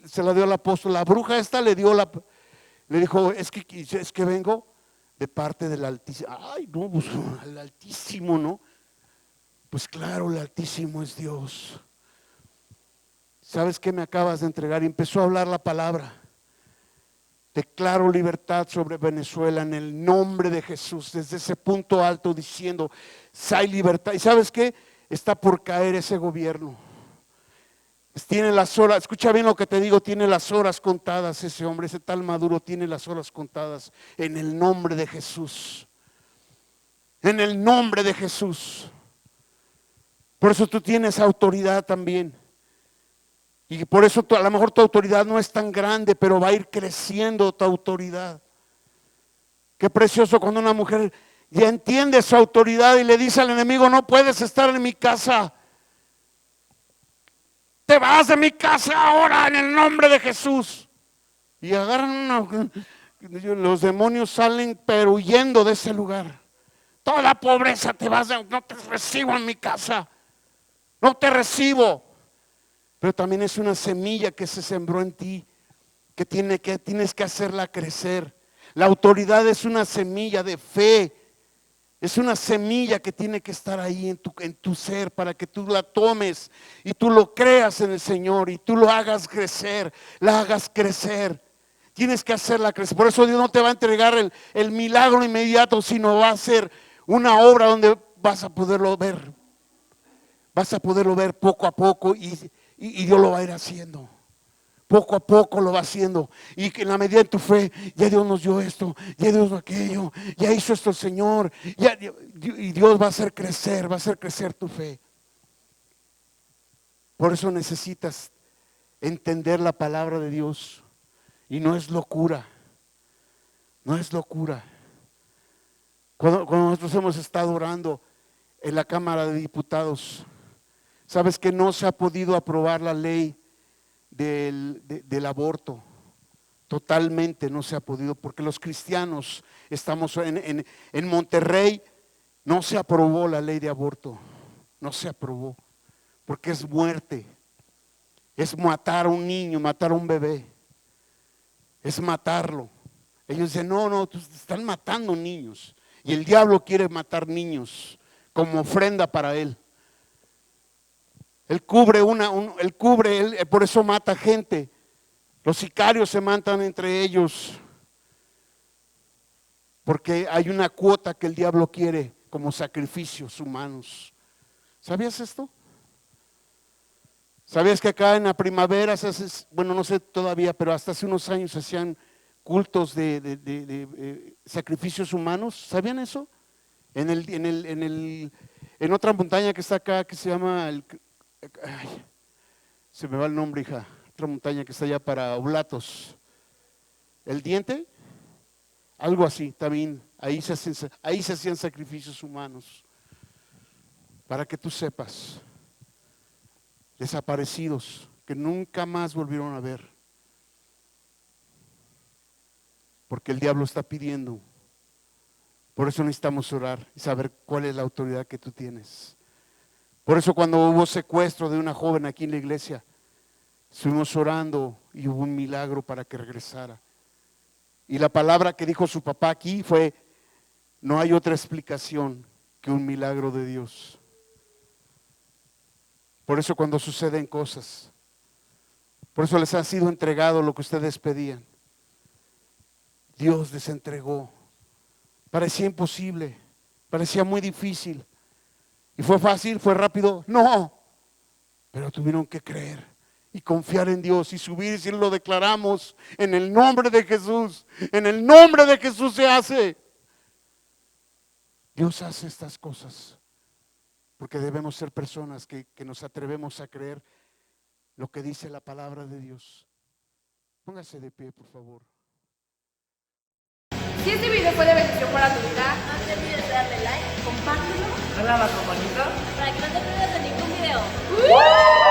se la dio al apóstol. La bruja esta le dijo, es que vengo de parte del Altísimo. Ay, no, pues el Altísimo, ¿no? Pues claro, el Altísimo es Dios. ¿Sabes qué me acabas de entregar? Y empezó a hablar la palabra. Declaro libertad sobre Venezuela en el nombre de Jesús, desde ese punto alto diciendo, hay libertad. ¿Y sabes qué? Está por caer ese gobierno. Tiene las horas, escucha bien lo que te digo, tiene las horas contadas ese hombre, ese tal Maduro tiene las horas contadas en el nombre de Jesús. En el nombre de Jesús. Por eso tú tienes autoridad también. Y por eso a lo mejor tu autoridad no es tan grande, pero va a ir creciendo tu autoridad. Qué precioso cuando una mujer ya entiende su autoridad y le dice al enemigo, no puedes estar en mi casa. Te vas de mi casa ahora en el nombre de Jesús. Y agarran los demonios salen pero huyendo de ese lugar. Toda pobreza te vas, no te recibo en mi casa. No te recibo. Pero también es una semilla que se sembró en ti, que tienes que hacerla crecer. La autoridad es una semilla de fe. Es una semilla que tiene que estar ahí en tu ser para que tú la tomes y tú lo creas en el Señor y tú lo hagas crecer, la hagas crecer. Tienes que hacerla crecer. Por eso Dios no te va a entregar el milagro inmediato, sino va a ser una obra donde vas a poderlo ver. Vas a poderlo ver poco a poco y Dios lo va a ir haciendo. Poco a poco lo va haciendo. Y que en la medida de tu fe, ya Dios nos dio esto, ya Dios dio aquello, ya hizo esto el Señor. Y Dios va a hacer crecer tu fe. Por eso necesitas entender la palabra de Dios. Y no es locura. No es locura. Cuando nosotros hemos estado orando en la Cámara de Diputados, sabes que no se ha podido aprobar la ley del aborto. Totalmente no se ha podido, porque los cristianos estamos en Monterrey, no se aprobó la ley de aborto, no se aprobó, porque es muerte, es matar a un niño, matar a un bebé, es matarlo. Ellos dicen, no, están matando niños, y el diablo quiere matar niños como ofrenda para él. Él cubre por eso mata gente. Los sicarios se matan entre ellos porque hay una cuota que el diablo quiere como sacrificios humanos. ¿Sabías esto? ¿Sabías que acá en la primavera se hace, bueno, no sé todavía, pero hasta hace unos años se hacían cultos de sacrificios humanos? ¿Sabían eso? En otra montaña que está acá, que se llama, ay, se me va el nombre, hija, otra montaña que está allá para Oblatos, ¿el Diente? Algo así, también, ahí se hacían sacrificios humanos, para que tú sepas, desaparecidos, que nunca más volvieron a ver, porque el diablo está pidiendo. Por eso necesitamos orar y saber cuál es la autoridad que tú tienes. Por eso cuando hubo secuestro de una joven aquí en la iglesia, estuvimos orando y hubo un milagro para que regresara. Y la palabra que dijo su papá aquí fue: no hay otra explicación que un milagro de Dios. Por eso cuando suceden cosas, por eso les ha sido entregado lo que ustedes pedían. Dios les entregó. Parecía imposible, parecía muy difícil. ¿Y fue fácil? ¿Fue rápido? No, pero tuvieron que creer y confiar en Dios y subir y si lo declaramos en el nombre de Jesús. En el nombre de Jesús se hace. Dios hace estas cosas porque debemos ser personas que nos atrevemos a creer lo que dice la palabra de Dios. Póngase de pie, por favor. Si este video fue de bendición para tu vida, No te olvides de darle like, compártelo dale a la campanita. para que no te pierdas de ningún video. ¡Uh!